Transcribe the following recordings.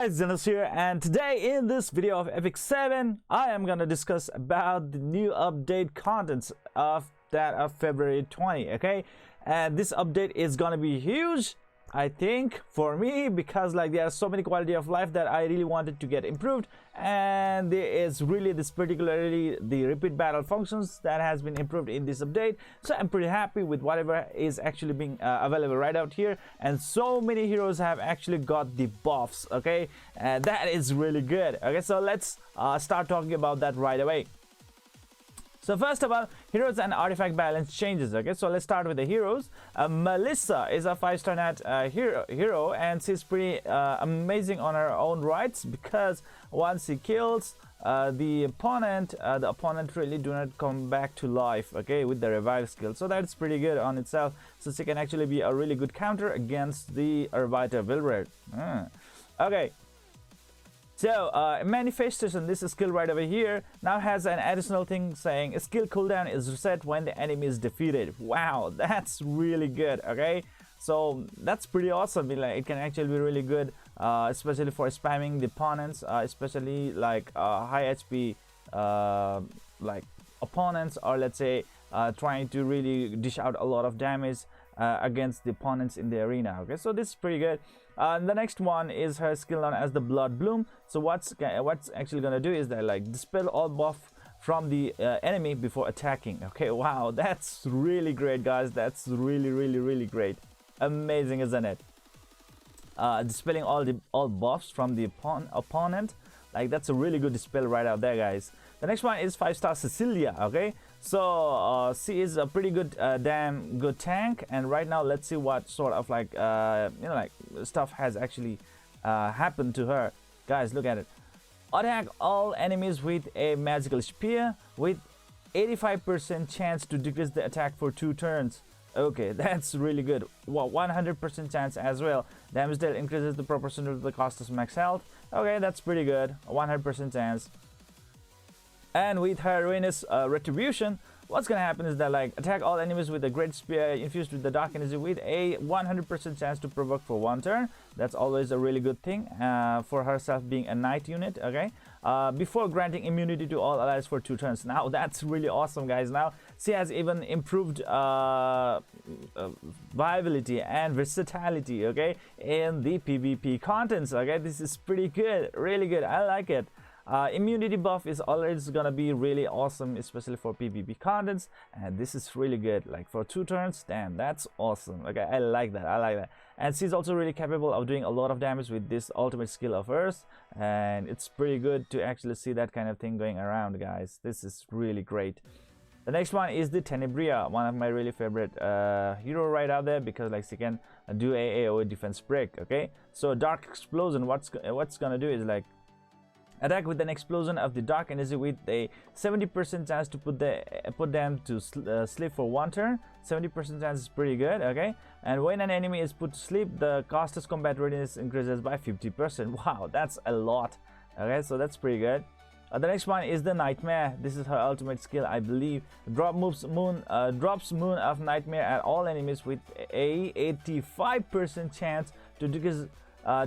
Guys, Zennosh here, and today in this video of Epic 7 I am gonna discuss about the new update contents of February 20. Okay, and this update is gonna be huge, I think, for me, because like there are so many quality of life that I really wanted to get improved, and there is really this particularly the repeat battle functions that has been improved in this update. So I'm pretty happy with whatever is actually being available right out here, and so many heroes have actually got the buffs. Okay, and that is really good. Okay, so let's start talking about that right away. So first of all, heroes and artifact balance changes. Okay, so let's start with the heroes. Melissa is a 5-star nat hero, and she's pretty amazing on her own rights, because once she kills the opponent really do not come back to life. Okay, with the revive skill, so that's pretty good on itself. So she can actually be a really good counter against the Arbiter Vilred. Okay. So manifestation, this skill right over here now has an additional thing saying skill cooldown is reset when the enemy is defeated. Wow, that's really good. Okay, so that's pretty awesome. Like, it can actually be really good, especially for spamming the opponents, especially like high HP like opponents, or let's say trying to really dish out a lot of damage against the opponents in the arena. Okay, so this is pretty good. The next one is her skill known as the Blood Bloom. So what's actually gonna do is that like dispel all buff from the enemy before attacking. Okay, wow, that's really great, guys. That's really great. Amazing, isn't it? Dispelling all buffs from the opponent, like that's a really good dispel right out there, guys. The next one is 5-star Cecilia. Okay, so she is a pretty good damn good tank, and right now let's see what sort of like like stuff has actually happened to her. Guys, look at it. Attack all enemies with a magical spear with 85% chance to decrease the attack for 2 turns. Okay, that's really good. Well, 100% chance as well. Damage dealt increases the proportional to the cost of max health. Okay, that's pretty good. 100% chance. And with her ruinous retribution, what's gonna happen is that like attack all enemies with a great spear infused with the dark energy with a 100% chance to provoke for 1 turn. That's always a really good thing for herself being a knight unit. Okay, before granting immunity to all allies for 2 turns. Now that's really awesome, guys. Now she has even improved viability and versatility, okay, in the PvP contents. Okay, this is pretty good, really good. I like it. Immunity buff is always gonna be really awesome, especially for PvP contents, and this is really good. Like for 2 turns, damn, that's awesome. Okay, I like that. I like that. And she's also really capable of doing a lot of damage with this ultimate skill of hers, and it's pretty good to actually see that kind of thing going around, guys. This is really great. The next one is the Tenebria, one of my really favorite hero right out there, because like she can do a AoE defense break. Okay, so Dark Explosion, what's gonna do is like attack with an explosion of the dark energy with a 70% chance to put them to sleep for 1 turn. 70% chance is pretty good. Okay, and when an enemy is put to sleep, the caster's combat readiness increases by 50%. Wow, that's a lot. Okay, so that's pretty good. The next one is the Nightmare. This is her ultimate skill, I believe. Drops Moon of Nightmare at all enemies with a 85% chance to decrease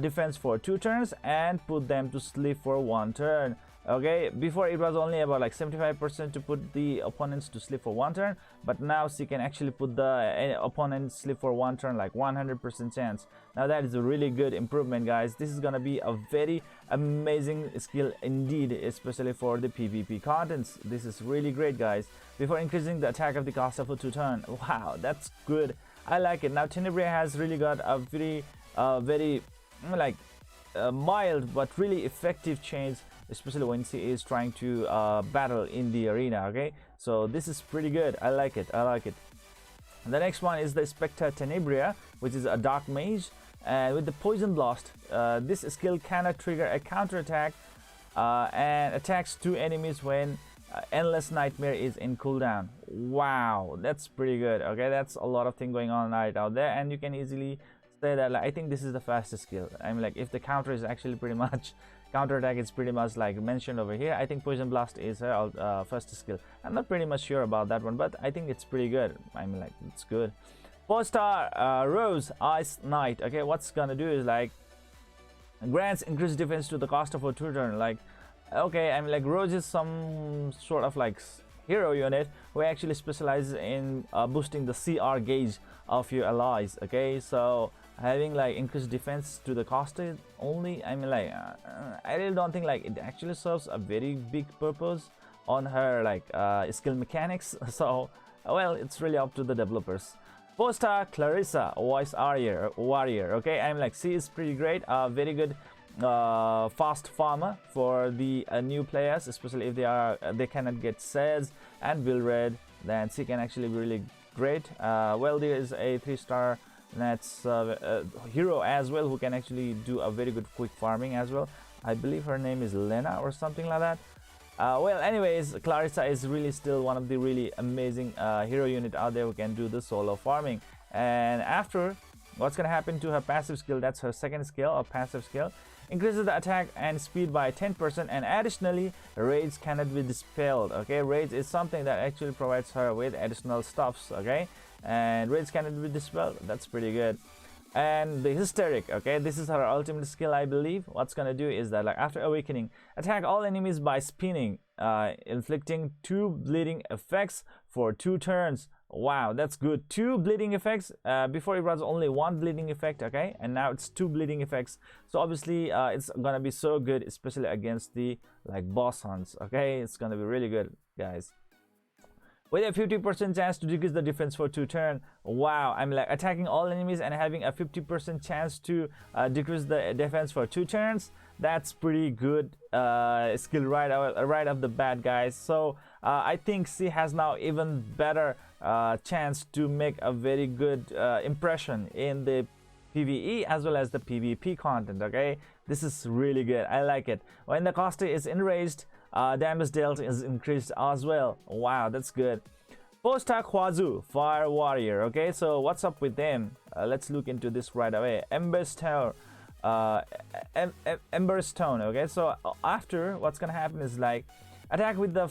defense for 2 turns and put them to sleep for 1 turn. Okay, before it was only about like 75% to put the opponents to sleep for 1 turn, but now she can actually put the opponent sleep for 1 turn, like 100% chance. Now that is a really good improvement, guys. This is gonna be a very amazing skill indeed, especially for the PvP contents. This is really great, guys. Before increasing the attack of the caster for 2 turn. Wow, that's good. I like it. Now Tenebria has really got a very like mild but really effective change, especially when she is trying to battle in the arena. Okay, so this is pretty good. I like it. I like it. The next one is the Spectre Tenebria, which is a dark mage, and with the Poison Blast, this skill cannot trigger a counter attack and attacks 2 enemies when Endless Nightmare is in cooldown. Wow, that's pretty good. Okay, that's a lot of thing going on right out there, and you can easily say that like, I think this is the fastest skill. I mean, like if the counter is actually pretty much counter attack is pretty much like mentioned over here, I think Poison Blast is her first skill. I'm not pretty much sure about that one, but I think it's pretty good. I mean, like it's good. 4-star Rose Ice Knight. Okay, what's gonna do is like grants increased defense to the cost of a 2-turn. Like, okay, I mean, like Roach is some sort of like hero unit who actually specializes in boosting the CR gauge of your allies. Okay, so having like increased defense to the cost only, I mean, like I really don't think like it actually serves a very big purpose on her like skill mechanics. So well, it's really up to the developers. 4-star Clarissa, voice warrior. Okay, I'm like, she is pretty great, very good fast farmer for the new players, especially if they cannot get Sez and Bill Red. Then she can actually be really great. Well, there is a 3-star that's hero as well who can actually do a very good quick farming as well. I believe her name is Lena or something like that. Well, anyways, Clarissa is really still one of the really amazing hero unit out there who can do the solo farming. And after, what's gonna happen to her passive skill? That's her second skill or passive skill. Increases the attack and speed by 10%, and additionally rage cannot be dispelled. Okay, rage is something that actually provides her with additional stuffs. Okay, and rage cannot be dispelled. That's pretty good. And the hysteric, okay, this is her ultimate skill, I believe. What's gonna do is that, like, after awakening, attack all enemies by spinning, inflicting 2 bleeding effects for 2 turns. Wow, that's good. 2 bleeding effects. Before it was only 1 bleeding effect, okay, and now it's 2 bleeding effects. So obviously it's gonna be so good, especially against the like boss hunts. Okay, it's gonna be really good, guys. With a 50% chance to decrease the defense for 2 turns. Wow, I'm like attacking all enemies and having a 50% chance to decrease the defense for 2 turns. That's pretty good skill right off the bat, guys. So I think she has now even better chance to make a very good impression in the PvE as well as the PvP content. Okay, this is really good. I like it. When the caster is enraged, damage dealt is increased as well. Wow, that's good. 4-star Kwazu, fire warrior. Okay, so what's up with them? Let's look into this right away. Ember Stone. Okay, so after, what's gonna happen is like attack with the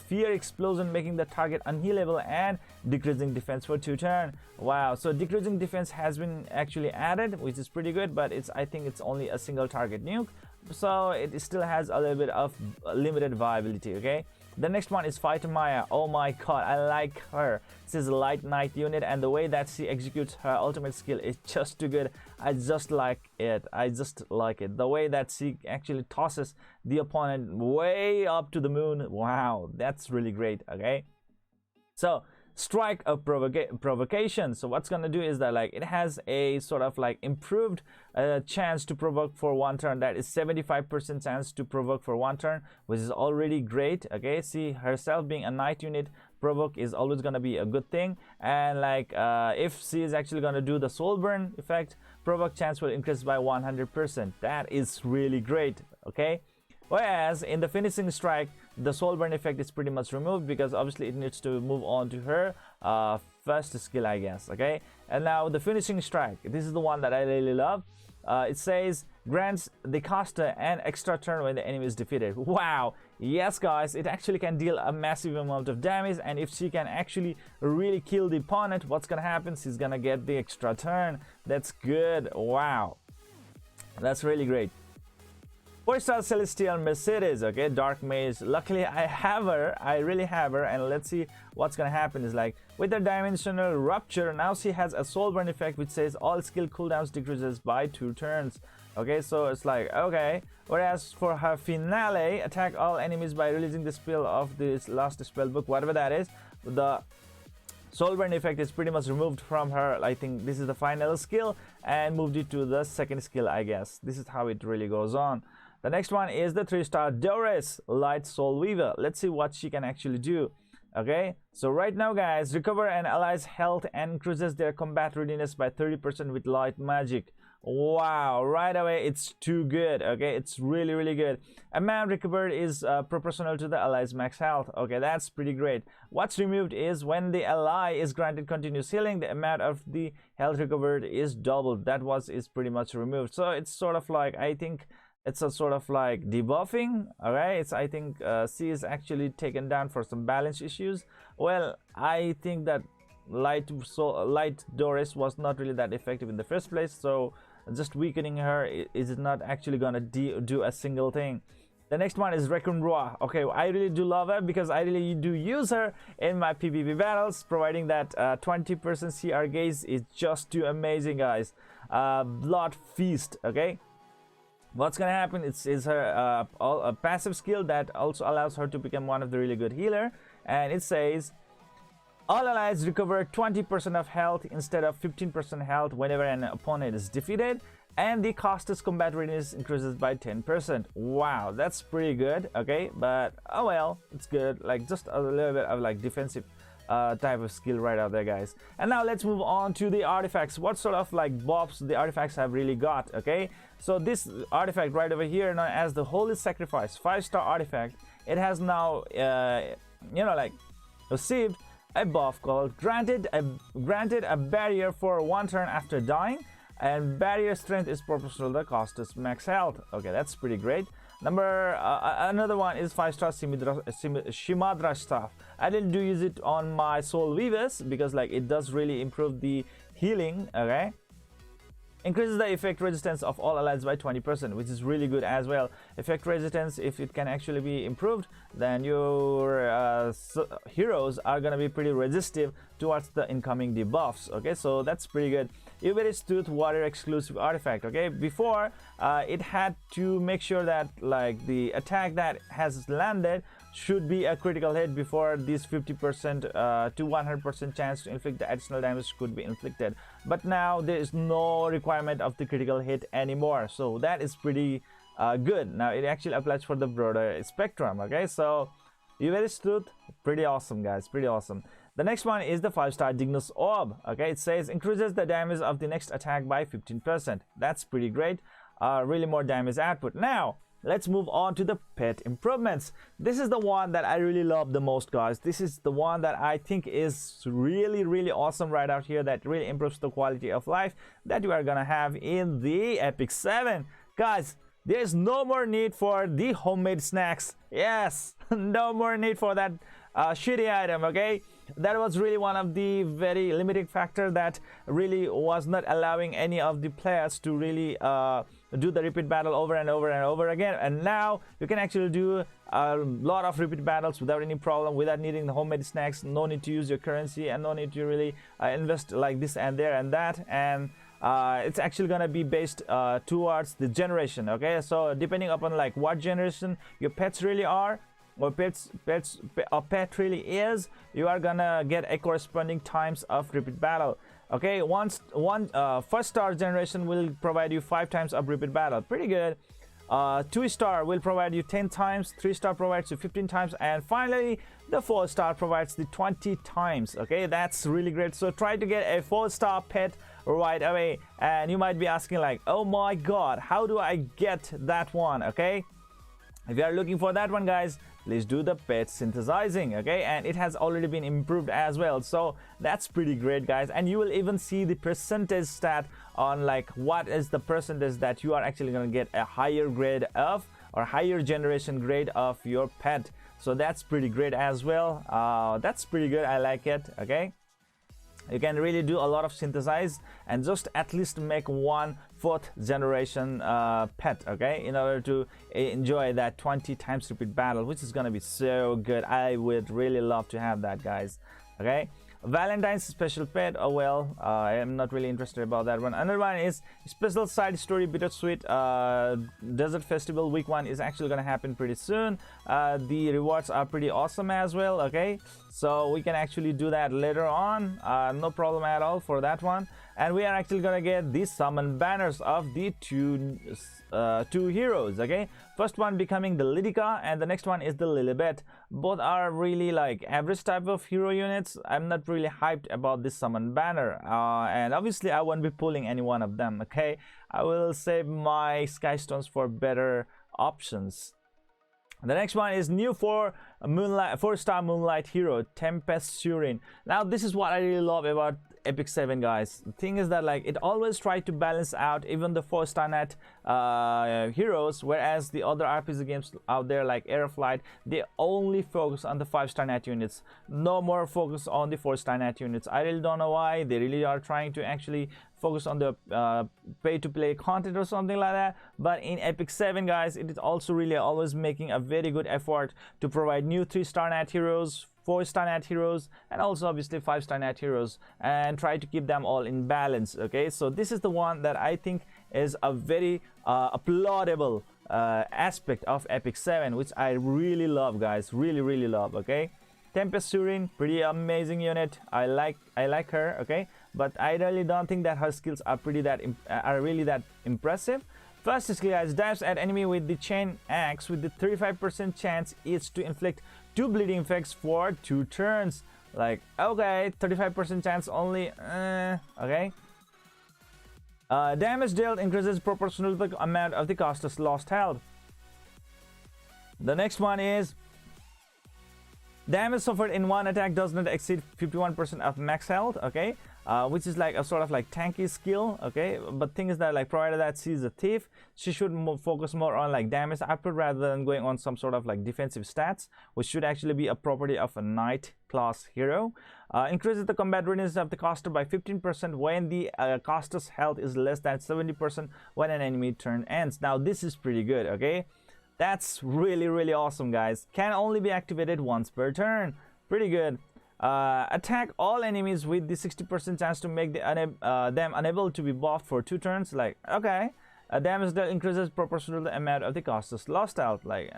fear explosion, making the target unhealable and decreasing defense for 2 turns. Wow, so decreasing defense has been actually added, which is pretty good, but I think it's only a single target nuke, so it still has a little bit of limited viability. Okay, the next one is Fighter Maya. Oh my god, I like her. This is a light knight unit, and the way that she executes her ultimate skill is just too good. I just like it. The way that she actually tosses the opponent way up to the moon. Wow, that's really great. Okay, so strike of provocation. So what's gonna do is that, like, it has a sort of like improved chance to provoke for 1 turn. That is 75% chance to provoke for 1 turn, which is already great. Okay, see, herself being a knight unit, provoke is always gonna be a good thing. And like if she is actually gonna do the soul burn effect, provoke chance will increase by 100%. That is really great. Okay, whereas in the finishing strike, the soul burn effect is pretty much removed because obviously it needs to move on to her first skill, I guess. Okay, and now the finishing strike, this is the one that I really love. It says grants the caster an extra turn when the enemy is defeated. Wow, yes guys, it actually can deal a massive amount of damage, and if she can actually really kill the opponent, what's gonna happen? She's gonna get the extra turn. That's good. Wow, that's really great. 4-star Celestial Mercedes. Okay, Dark Mage. Luckily I have her, I really have her, and let's see what's gonna happen is like with the Dimensional Rupture, now she has a soul burn effect which says all skill cooldowns decreases by 2 turns. Okay, so it's like, okay, whereas for her finale, attack all enemies by releasing the spell of this last spell book, whatever that is. The soul burn effect is pretty much removed from her. I think this is the final skill and moved it to the second skill, I guess. This is how it really goes on. The next one is the 3-star Doris, Light Soul Weaver. Let's see what she can actually do. Okay, so right now, guys, recover an ally's health and increases their combat readiness by 30% with light magic. Wow, right away, it's too good. Okay, it's really, really good. Amount recovered is proportional to the ally's max health. Okay, that's pretty great. What's removed is when the ally is granted continuous healing, the amount of the health recovered is doubled. That is pretty much removed. So it's sort of like, I think it's a sort of like debuffing. All right, I think C is actually taken down for some balance issues. Well, I think that light Doris was not really that effective in the first place, so just weakening her is not actually gonna do a single thing. The next one is Raccoon Roa. Okay, I really do love her because I really do use her in my PvP battles, providing that 20% CR gauge is just too amazing, guys. Blood Feast. Okay, what's gonna happen is her a passive skill that also allows her to become one of the really good healer, and it says all allies recover 20% of health instead of 15% health whenever an opponent is defeated, and the casters combat readiness increases by 10%. Wow, that's pretty good. Okay, but oh well, it's good. Like just a little bit of like defensive type of skill right out there, guys. And now let's move on to the artifacts. What sort of like buffs the artifacts have really got? Okay, so this artifact right over here, known as the Holy Sacrifice 5-star artifact, it has now like received a buff called granted a barrier for 1 turn after dying, and barrier strength is proportional to the caster's max health. Okay, that's pretty great. Another one is 5-star Shimadra staff. I didn't use it on my soul weavers because like it does really improve the healing. Okay, increases the effect resistance of all allies by 20%, which is really good as well. Effect resistance, if it can actually be improved, then your heroes are gonna be pretty resistive towards the incoming debuffs. Okay, so that's pretty good. Uberis Tooth Warrior exclusive artifact. Okay, before it had to make sure that like the attack that has landed should be a critical hit before this 50% to 100% chance to inflict the additional damage could be inflicted, but now there is no requirement of the critical hit anymore, so that is pretty good. Now it actually applies for the broader spectrum. Okay, so Uberis Tooth, pretty awesome, guys, pretty awesome. The next one is the 5-star Dignus Orb. Okay, it says increases the damage of the next attack by 15%. That's pretty great. Really more damage output. Now let's move on to the pet improvements. This is the one that I really love the most, guys. This is the one that I think is really awesome right out here, that really improves the quality of life that you are gonna have in the Epic 7. Guys, there's no more need for the homemade snacks. Yes, no more need for that shitty item. Okay, that was really one of the very limiting factor that really was not allowing any of the players to really do the repeat battle over and over again, and now you can actually do a lot of repeat battles without any problem, without needing the homemade snacks. No need to use your currency and no need to really invest like this and there and that, and it's actually gonna be based towards the generation. Okay, so depending upon like what generation your pets really are, or a pet really is, you are gonna get a corresponding times of repeat battle. Okay, first star generation will provide you 5 times of repeat battle, pretty good. 2-star will provide you 10 times, 3-star provides you 15 times, and finally the 4-star provides the 20 times. Okay, that's really great. So try to get a 4-star pet right away. And you might be asking like, oh my god, how do I get that one? Okay, if you are looking for that one, guys, please do the pet synthesizing. Okay, and it has already been improved as well, so that's pretty great, guys. And you will even see the percentage stat on like what is the percentage that you are actually going to get a higher grade of, or higher generation grade of your pet. So that's pretty great as well. That's pretty good, I like it. Okay, you can really do a lot of synthesize and just at least make 1 4th generation pet, okay, in order to enjoy that 20 times repeat battle, which is gonna be so good. I would really love to have that, guys. Okay, Valentine's special pet, oh well, I am not really interested about that one. Another one is special side story bittersweet desert festival week 1 is actually gonna happen pretty soon. The rewards are pretty awesome as well. Okay, so we can actually do that later on, no problem at all for that one. And we are actually gonna get these summon banners of the two heroes. Okay, first one becoming the Lydica and the next one is the Lilibet. Both are really like average type of hero units. I'm not really hyped about this summon banner, and obviously I won't be pulling any one of them. Okay, I will save my sky stones for better options. The next one is new 4-star moonlight hero Tempest Surin. Now this is what I really love about Epic 7, guys. The thing is that like it always tries to balance out even the 4-star net heroes, whereas the other RPG games out there like Aeroflight, they only focus on the 5-star net units, no more focus on the 4-star net units. I really don't know why. They really are trying to actually focus on the pay to play content or something like that. But in Epic 7, guys, it is also really always making a very good effort to provide new 3-star net heroes, 4-star net heroes, and also obviously 5-star net heroes, and try to keep them all in balance. Okay, so this is the one that I think is a very applaudable aspect of Epic 7, which I really love, guys, really love. Okay, Tempest Surin, pretty amazing unit. I like her. Okay, but I really don't think that her skills are really that impressive. First skill, guys, dives at enemy with the chain axe with the 35% chance each to inflict 2 bleeding effects for 2 turns. Like, okay, 35% chance only. Okay. Damage dealt increases proportional to the amount of the caster's lost health. The next one is damage suffered in one attack does not exceed 51% of max health. Okay, which is like a sort of like tanky skill. Okay, but thing is that, like, provided that she's a thief, she should focus more on like damage output rather than going on some sort of like defensive stats, which should actually be a property of a knight class hero. Increases the combat readiness of the caster by 15% when the caster's health is less than 70% when an enemy turn ends. Now this is pretty good. Okay, that's really awesome, guys. Can only be activated once per turn. Pretty good. Attack all enemies with the 60% chance to make them unable to be buffed for 2 turns. Like, okay. Damage that increases proportional to the amount of the caster's lost health. Like,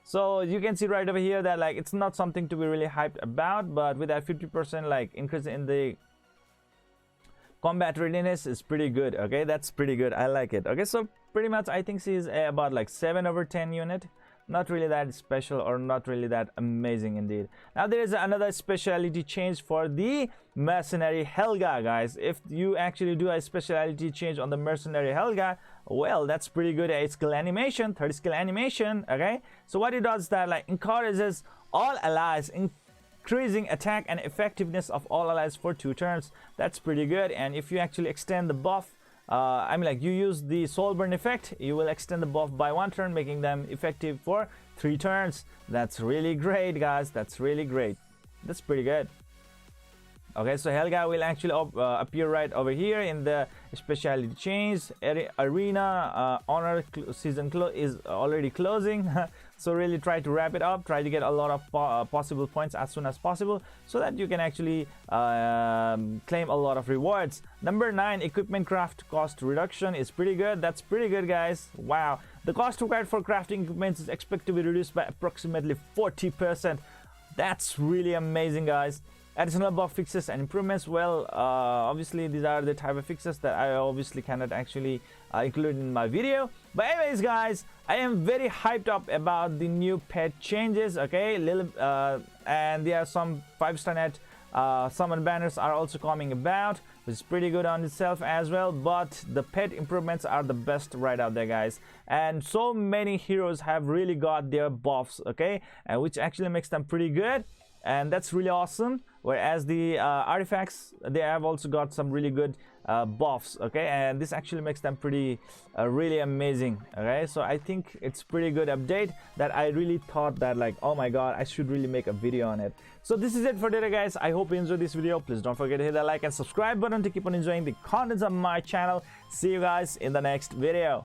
so you can see right over here that, like, it's not something to be really hyped about, but with that 50% like increase in the combat readiness is pretty good. Okay, that's pretty good. I like it. Okay, so pretty much I think she's about like 7/10 unit. Not really that special or not really that amazing indeed. Now there is another speciality change for the mercenary Helga, guys. If you actually do a speciality change on the mercenary Helga, well, that's pretty good. It's skill animation, 30 skill animation. Okay, so what it does is that, like, encourages all allies, increasing attack and effectiveness of all allies for 2 turns. That's pretty good. And if you actually extend the buff, I mean, like, you use the soul burn effect, you will extend the buff by 1 turn, making them effective for 3 turns. That's really great, guys. That's really great. That's pretty good. Okay, so Helga will actually appear right over here in the specialty change. Arena honor season is already closing. So really try to wrap it up, try to get a lot of possible points as soon as possible, so that you can actually claim a lot of rewards. Number 9, equipment craft cost reduction is pretty good. That's pretty good, guys. Wow, the cost required for crafting equipment is expected to be reduced by approximately 40%. That's really amazing, guys. Additional buff fixes and improvements, well, obviously these are the type of fixes that I obviously cannot actually include in my video. But anyways, guys, I am very hyped up about the new pet changes. Okay, and there are some 5-star net summon banners are also coming about, which is pretty good on itself as well. But the pet improvements are the best right out there, guys. And so many heroes have really got their buffs, okay, and which actually makes them pretty good, and that's really awesome. Whereas the artifacts, they have also got some really good buffs, okay, and this actually makes them pretty really amazing. Okay, so I think it's pretty good update that I really thought that, like, oh my god, I should really make a video on it. So this is it for today, guys. I hope you enjoyed this video. Please don't forget to hit that like and subscribe button to keep on enjoying the contents of my channel. See you guys in the next video.